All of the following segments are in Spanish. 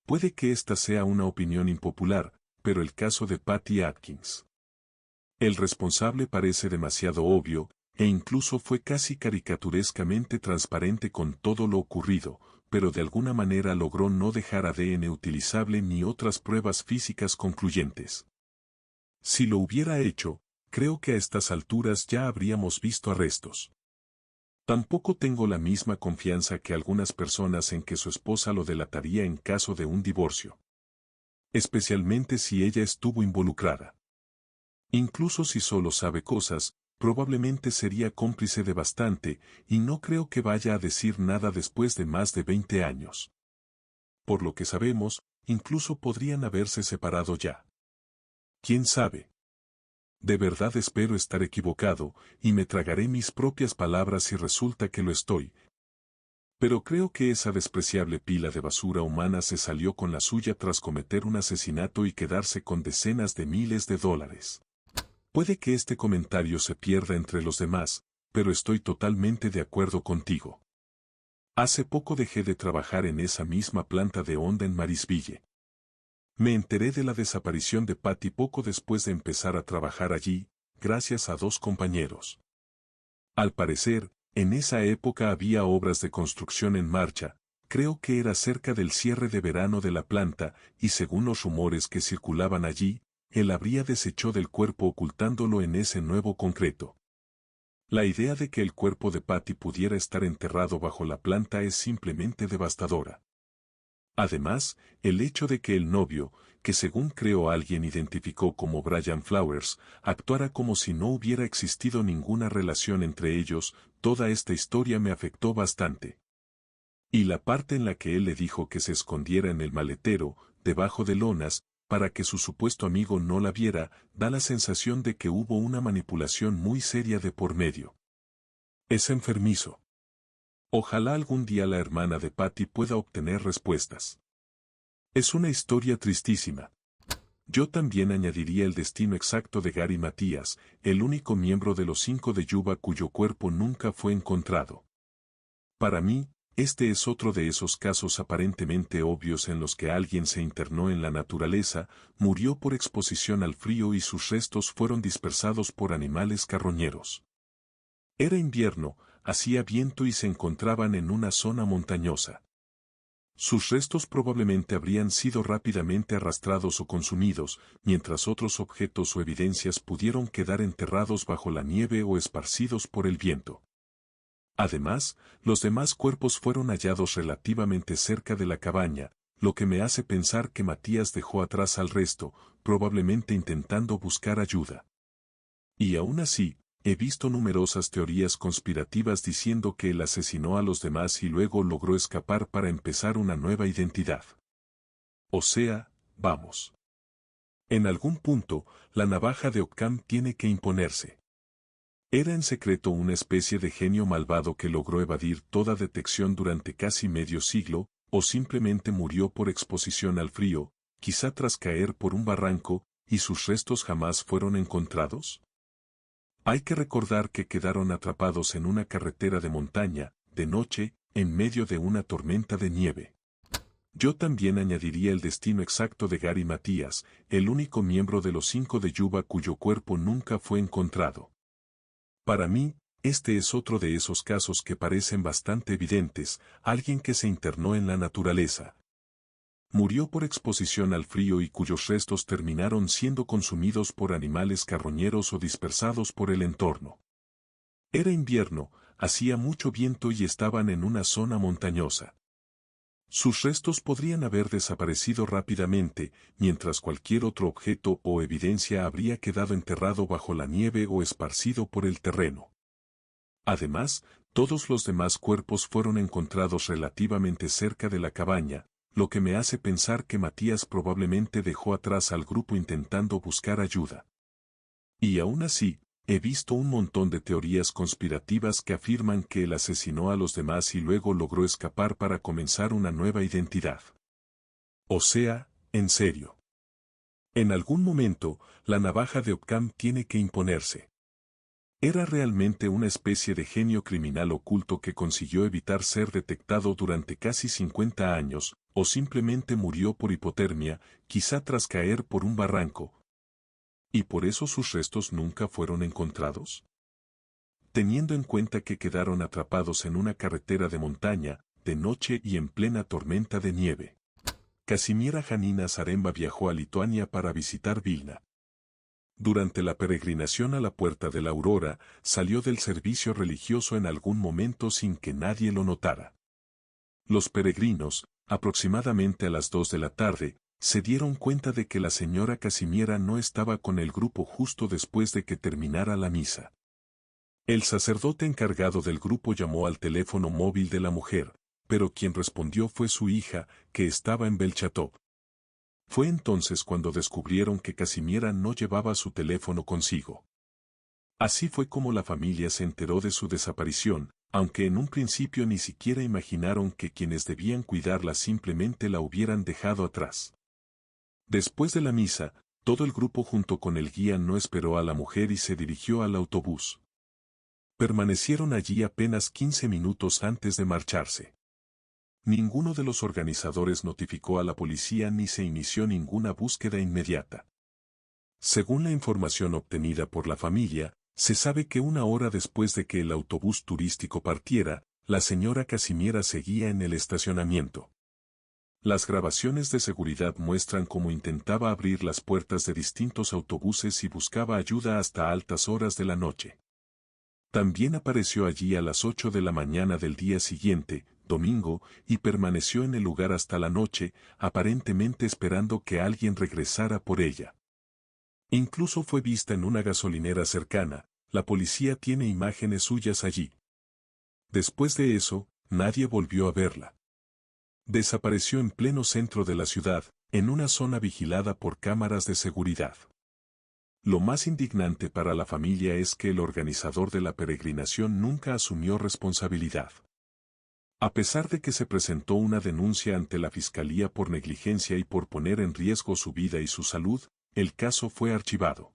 Puede que esta sea una opinión impopular, pero el caso de Patty Atkins. El responsable parece demasiado obvio, e incluso fue casi caricaturescamente transparente con todo lo ocurrido, pero de alguna manera logró no dejar ADN utilizable ni otras pruebas físicas concluyentes. Si lo hubiera hecho, creo que a estas alturas ya habríamos visto arrestos. Tampoco tengo la misma confianza que algunas personas en que su esposa lo delataría en caso de un divorcio. Especialmente si ella estuvo involucrada. Incluso si solo sabe cosas, probablemente sería cómplice de bastante, y no creo que vaya a decir nada después de más de 20 años. Por lo que sabemos, incluso podrían haberse separado ya. ¿Quién sabe? De verdad espero estar equivocado, y me tragaré mis propias palabras si resulta que lo estoy. Pero creo que esa despreciable pila de basura humana se salió con la suya tras cometer un asesinato y quedarse con decenas de miles de dólares. Puede que este comentario se pierda entre los demás, pero estoy totalmente de acuerdo contigo. Hace poco dejé de trabajar en esa misma planta de Honda en Marysville. Me enteré de la desaparición de Patty poco después de empezar a trabajar allí, gracias a dos compañeros. Al parecer, en esa época había obras de construcción en marcha, creo que era cerca del cierre de verano de la planta, y según los rumores que circulaban allí, él habría desechó del cuerpo ocultándolo en ese nuevo concreto. La idea de que el cuerpo de Patty pudiera estar enterrado bajo la planta es simplemente devastadora. Además, el hecho de que el novio, que según creo alguien identificó como Brian Flowers, actuara como si no hubiera existido ninguna relación entre ellos, toda esta historia me afectó bastante. Y la parte en la que él le dijo que se escondiera en el maletero, debajo de lonas, para que su supuesto amigo no la viera, da la sensación de que hubo una manipulación muy seria de por medio. Es enfermizo. Ojalá algún día la hermana de Patty pueda obtener respuestas. Es una historia tristísima. Yo también añadiría el destino exacto de Gary Matías, el único miembro de los 5 de Yuba cuyo cuerpo nunca fue encontrado. Para mí, este es otro de esos casos aparentemente obvios en los que alguien se internó en la naturaleza, murió por exposición al frío y sus restos fueron dispersados por animales carroñeros. Era invierno, hacía viento y se encontraban en una zona montañosa. Sus restos probablemente habrían sido rápidamente arrastrados o consumidos, mientras otros objetos o evidencias pudieron quedar enterrados bajo la nieve o esparcidos por el viento. Además, los demás cuerpos fueron hallados relativamente cerca de la cabaña, lo que me hace pensar que Matías dejó atrás al resto, probablemente intentando buscar ayuda. Y aún así, he visto numerosas teorías conspirativas diciendo que él asesinó a los demás y luego logró escapar para empezar una nueva identidad. O sea, vamos. En algún punto, la navaja de Occam tiene que imponerse. Era en secreto una especie de genio malvado que logró evadir toda detección durante casi medio siglo, o simplemente murió por exposición al frío, quizá tras caer por un barranco, y sus restos jamás fueron encontrados. Hay que recordar que quedaron atrapados en una carretera de montaña, de noche, en medio de una tormenta de nieve. Yo también añadiría el destino exacto de Gary Matías, el único miembro de los 5 de Yuba cuyo cuerpo nunca fue encontrado. Para mí, este es otro de esos casos que parecen bastante evidentes, alguien que se internó en la naturaleza. Murió por exposición al frío y cuyos restos terminaron siendo consumidos por animales carroñeros o dispersados por el entorno. Era invierno, hacía mucho viento y estaban en una zona montañosa. Sus restos podrían haber desaparecido rápidamente, mientras cualquier otro objeto o evidencia habría quedado enterrado bajo la nieve o esparcido por el terreno. Además, todos los demás cuerpos fueron encontrados relativamente cerca de la cabaña, lo que me hace pensar que Matías probablemente dejó atrás al grupo intentando buscar ayuda. Y aún así, he visto un montón de teorías conspirativas que afirman que él asesinó a los demás y luego logró escapar para comenzar una nueva identidad. O sea, en serio. En algún momento, la navaja de Occam tiene que imponerse. Era realmente una especie de genio criminal oculto que consiguió evitar ser detectado durante casi 50 años, o simplemente murió por hipotermia, quizá tras caer por un barranco. ¿Y por eso sus restos nunca fueron encontrados? Teniendo en cuenta que quedaron atrapados en una carretera de montaña, de noche y en plena tormenta de nieve. Kazimiera Janina Zaremba viajó a Lituania para visitar Vilna. Durante la peregrinación a la Puerta de la Aurora, salió del servicio religioso en algún momento sin que nadie lo notara. Los peregrinos, aproximadamente a las 2 de la tarde, se dieron cuenta de que la señora Kazimiera no estaba con el grupo justo después de que terminara la misa. El sacerdote encargado del grupo llamó al teléfono móvil de la mujer, pero quien respondió fue su hija, que estaba en Belchatov. Fue entonces cuando descubrieron que Kazimiera no llevaba su teléfono consigo. Así fue como la familia se enteró de su desaparición, aunque en un principio ni siquiera imaginaron que quienes debían cuidarla simplemente la hubieran dejado atrás. Después de la misa, todo el grupo junto con el guía no esperó a la mujer y se dirigió al autobús. Permanecieron allí apenas 15 minutos antes de marcharse. Ninguno de los organizadores notificó a la policía ni se inició ninguna búsqueda inmediata. Según la información obtenida por la familia, se sabe que una hora después de que el autobús turístico partiera, la señora Kazimiera seguía en el estacionamiento. Las grabaciones de seguridad muestran cómo intentaba abrir las puertas de distintos autobuses y buscaba ayuda hasta altas horas de la noche. También apareció allí a las 8 de la mañana del día siguiente, domingo, y permaneció en el lugar hasta la noche, aparentemente esperando que alguien regresara por ella. Incluso fue vista en una gasolinera cercana, la policía tiene imágenes suyas allí. Después de eso, nadie volvió a verla. Desapareció en pleno centro de la ciudad, en una zona vigilada por cámaras de seguridad. Lo más indignante para la familia es que el organizador de la peregrinación nunca asumió responsabilidad. A pesar de que se presentó una denuncia ante la fiscalía por negligencia y por poner en riesgo su vida y su salud, el caso fue archivado.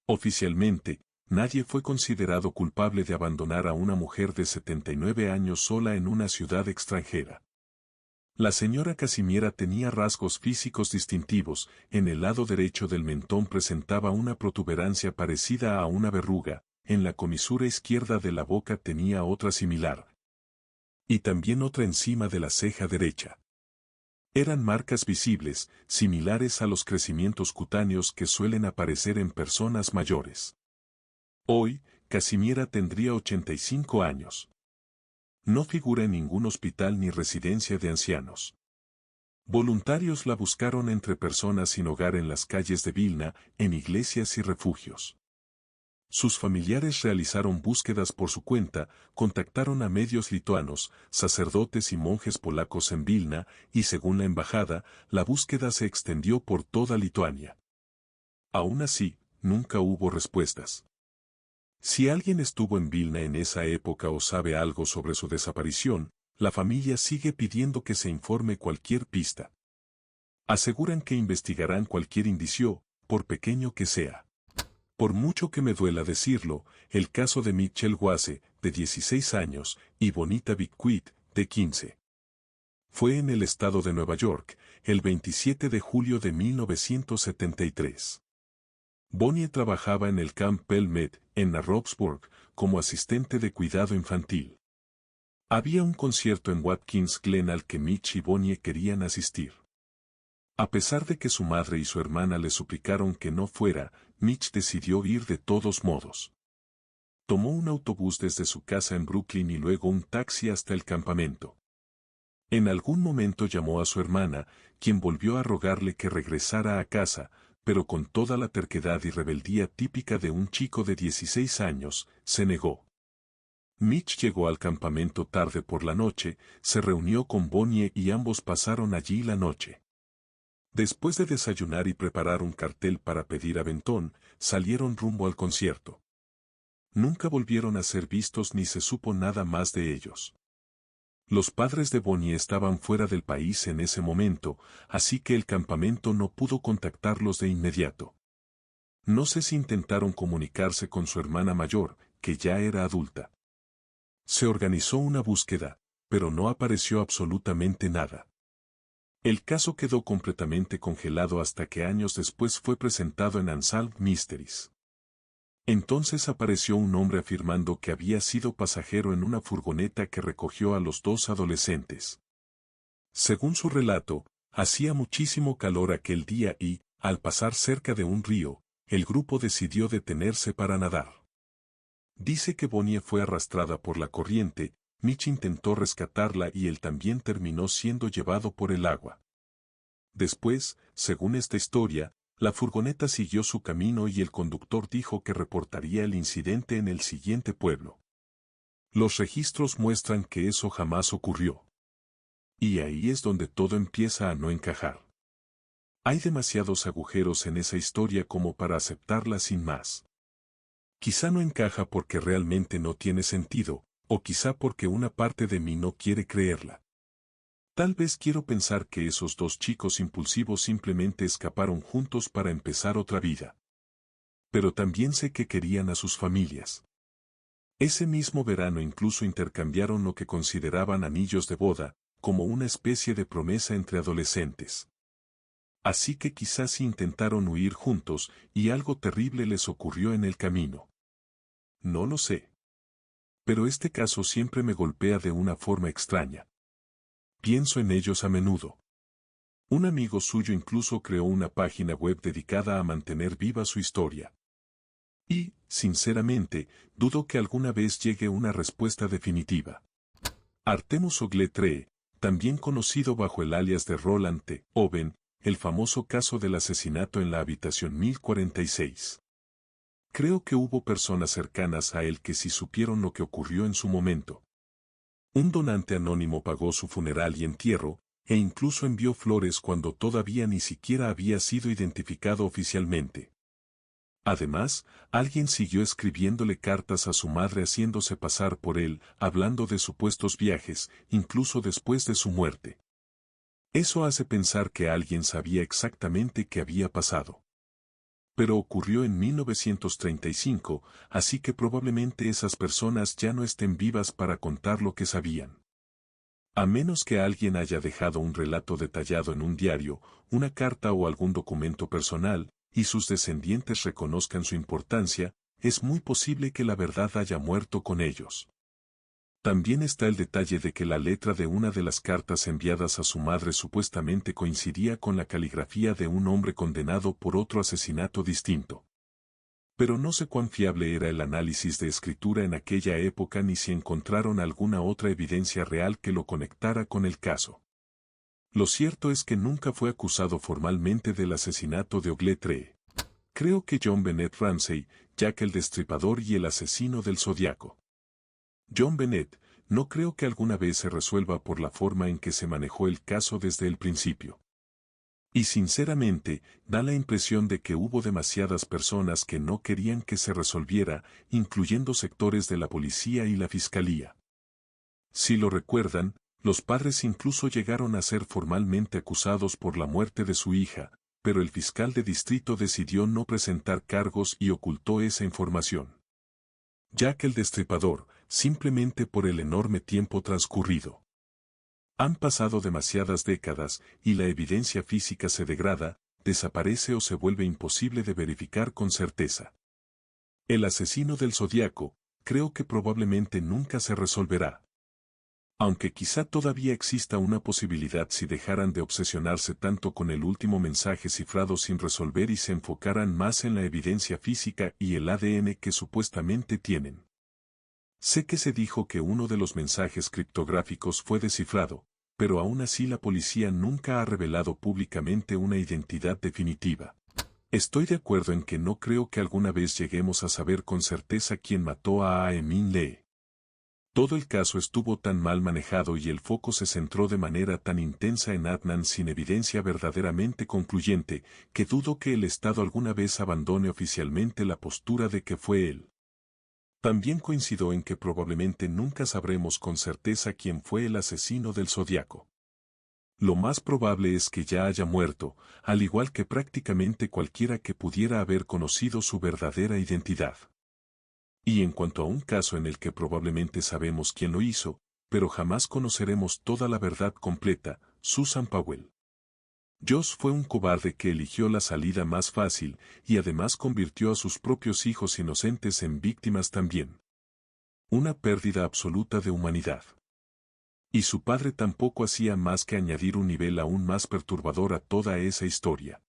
Oficialmente, nadie fue considerado culpable de abandonar a una mujer de 79 años sola en una ciudad extranjera. La señora Kazimiera tenía rasgos físicos distintivos, en el lado derecho del mentón presentaba una protuberancia parecida a una verruga, en la comisura izquierda de la boca tenía otra similar. Y también otra encima de la ceja derecha. Eran marcas visibles, similares a los crecimientos cutáneos que suelen aparecer en personas mayores. Hoy, Kazimiera tendría 85 años. No figura en ningún hospital ni residencia de ancianos. Voluntarios la buscaron entre personas sin hogar en las calles de Vilna, en iglesias y refugios. Sus familiares realizaron búsquedas por su cuenta, contactaron a medios lituanos, sacerdotes y monjes polacos en Vilna, y según la embajada, la búsqueda se extendió por toda Lituania. Aún así, nunca hubo respuestas. Si alguien estuvo en Vilna en esa época o sabe algo sobre su desaparición, la familia sigue pidiendo que se informe cualquier pista. Aseguran que investigarán cualquier indicio, por pequeño que sea. Por mucho que me duela decirlo, el caso de Mitchell Wase, de 16 años, y Bonita Bigquit, de 15. Fue en el estado de Nueva York, el 27 de julio de 1973. Bonnie trabajaba en el Camp Pelmet, en Roxburgh, como asistente de cuidado infantil. Había un concierto en Watkins Glen al que Mitch y Bonnie querían asistir. A pesar de que su madre y su hermana le suplicaron que no fuera, Mitch decidió ir de todos modos. Tomó un autobús desde su casa en Brooklyn y luego un taxi hasta el campamento. En algún momento llamó a su hermana, quien volvió a rogarle que regresara a casa, pero con toda la terquedad y rebeldía típica de un chico de 16 años, se negó. Mitch llegó al campamento tarde por la noche, se reunió con Bonnie y ambos pasaron allí la noche. Después de desayunar y preparar un cartel para pedir aventón, salieron rumbo al concierto. Nunca volvieron a ser vistos ni se supo nada más de ellos. Los padres de Bonnie estaban fuera del país en ese momento, así que el campamento no pudo contactarlos de inmediato. No sé si intentaron comunicarse con su hermana mayor, que ya era adulta. Se organizó una búsqueda, pero no apareció absolutamente nada. El caso quedó completamente congelado hasta que años después fue presentado en Unsolved Mysteries. Entonces apareció un hombre afirmando que había sido pasajero en una furgoneta que recogió a los dos adolescentes. Según su relato, hacía muchísimo calor aquel día y, al pasar cerca de un río, el grupo decidió detenerse para nadar. Dice que Bonnie fue arrastrada por la corriente, Mitch intentó rescatarla y él también terminó siendo llevado por el agua. Después, según esta historia, la furgoneta siguió su camino y el conductor dijo que reportaría el incidente en el siguiente pueblo. Los registros muestran que eso jamás ocurrió. Y ahí es donde todo empieza a no encajar. Hay demasiados agujeros en esa historia como para aceptarla sin más. Quizá no encaja porque realmente no tiene sentido, o quizá porque una parte de mí no quiere creerla. Tal vez quiero pensar que esos dos chicos impulsivos simplemente escaparon juntos para empezar otra vida. Pero también sé que querían a sus familias. Ese mismo verano incluso intercambiaron lo que consideraban anillos de boda, como una especie de promesa entre adolescentes. Así que quizás intentaron huir juntos y algo terrible les ocurrió en el camino. No lo sé. Pero este caso siempre me golpea de una forma extraña. Pienso en ellos a menudo. Un amigo suyo incluso creó una página web dedicada a mantener viva su historia. Y, sinceramente, dudo que alguna vez llegue una respuesta definitiva. Artemus Ogletree, también conocido bajo el alias de Roland T. Oven, el famoso caso del asesinato en la habitación 1046. Creo que hubo personas cercanas a él que sí supieron lo que ocurrió en su momento. Un donante anónimo pagó su funeral y entierro, e incluso envió flores cuando todavía ni siquiera había sido identificado oficialmente. Además, alguien siguió escribiéndole cartas a su madre haciéndose pasar por él, hablando de supuestos viajes, incluso después de su muerte. Eso hace pensar que alguien sabía exactamente qué había pasado. Pero ocurrió en 1935, así que probablemente esas personas ya no estén vivas para contar lo que sabían. A menos que alguien haya dejado un relato detallado en un diario, una carta o algún documento personal, y sus descendientes reconozcan su importancia, es muy posible que la verdad haya muerto con ellos. También está el detalle de que la letra de una de las cartas enviadas a su madre supuestamente coincidía con la caligrafía de un hombre condenado por otro asesinato distinto. Pero no sé cuán fiable era el análisis de escritura en aquella época ni si encontraron alguna otra evidencia real que lo conectara con el caso. Lo cierto es que nunca fue acusado formalmente del asesinato de Ogletree. Creo que John Bennett Ramsey, Jack el Destripador y el asesino del Zodiaco. John Bennett, no creo que alguna vez se resuelva por la forma en que se manejó el caso desde el principio. Y sinceramente, da la impresión de que hubo demasiadas personas que no querían que se resolviera, incluyendo sectores de la policía y la fiscalía. Si lo recuerdan, los padres incluso llegaron a ser formalmente acusados por la muerte de su hija, pero el fiscal de distrito decidió no presentar cargos y ocultó esa información. Jack el Destripador, simplemente por el enorme tiempo transcurrido. Han pasado demasiadas décadas y la evidencia física se degrada, desaparece o se vuelve imposible de verificar con certeza. El asesino del Zodiaco, creo que probablemente nunca se resolverá. Aunque quizá todavía exista una posibilidad si dejaran de obsesionarse tanto con el último mensaje cifrado sin resolver y se enfocaran más en la evidencia física y el ADN que supuestamente tienen. Sé que se dijo que uno de los mensajes criptográficos fue descifrado, pero aún así la policía nunca ha revelado públicamente una identidad definitiva. Estoy de acuerdo en que no creo que alguna vez lleguemos a saber con certeza quién mató a Aemin Lee. Todo el caso estuvo tan mal manejado y el foco se centró de manera tan intensa en Adnan sin evidencia verdaderamente concluyente, que dudo que el Estado alguna vez abandone oficialmente la postura de que fue él. También coincido en que probablemente nunca sabremos con certeza quién fue el asesino del Zodiaco. Lo más probable es que ya haya muerto, al igual que prácticamente cualquiera que pudiera haber conocido su verdadera identidad. Y en cuanto a un caso en el que probablemente sabemos quién lo hizo, pero jamás conoceremos toda la verdad completa, Susan Powell. Josh fue un cobarde que eligió la salida más fácil y además convirtió a sus propios hijos inocentes en víctimas también. Una pérdida absoluta de humanidad. Y su padre tampoco hacía más que añadir un nivel aún más perturbador a toda esa historia.